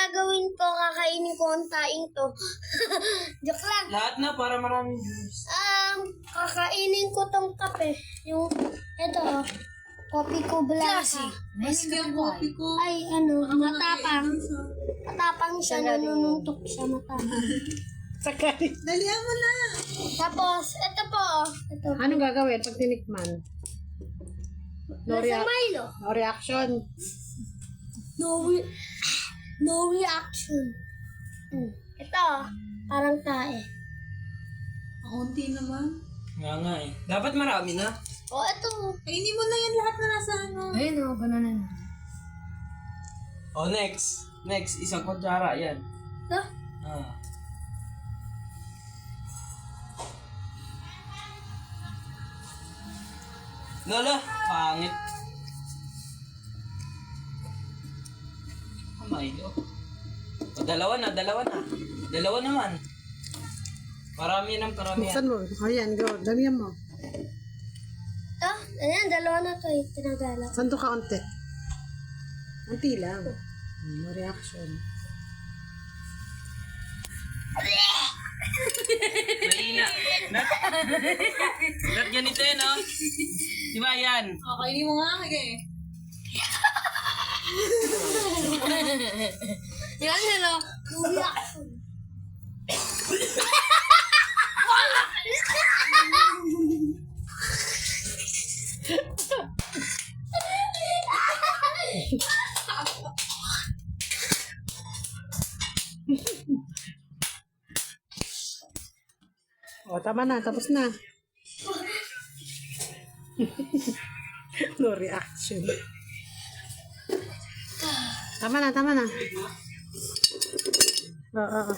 gagawin ko, kakainin ko ang taing to. Joke lang. Lahat na para maraming views. Kakainin ko tong kape. Yung, ito kopi ko blanca. Nice ka kopi ko. Ay, matapang. Matapang siya, nanununtok siya, matapang. Sakay. Dalihan mo na. Tapos, ito po. Ito. Anong gagawin pag tinikman? No, Nasa Milo. no reaction. No reaction. Ito, parang tae. Kaunti naman. Nga eh. Dapat marami na. Ito. Kainin mo na yan lahat na nasa ano. Ayun o, ganun na. Next. Next, isang kutsara. Yan. Ito. Lala, pangit. Milo. Dalawa na. Dalawa naman. Parami ng parami. Buksan mo. Ayan, go. Damihan mo. Ito. Ayan, dalawa na to eh. Tinagala. Santo kaunti. Unti lang. No reaction. Mahina. Not ganito eh, no? Diba yan? Kainin mo nga kaya. Yan, hello. No reaction. O, tama na. Tapos na. No reaction. Tama na. Oo.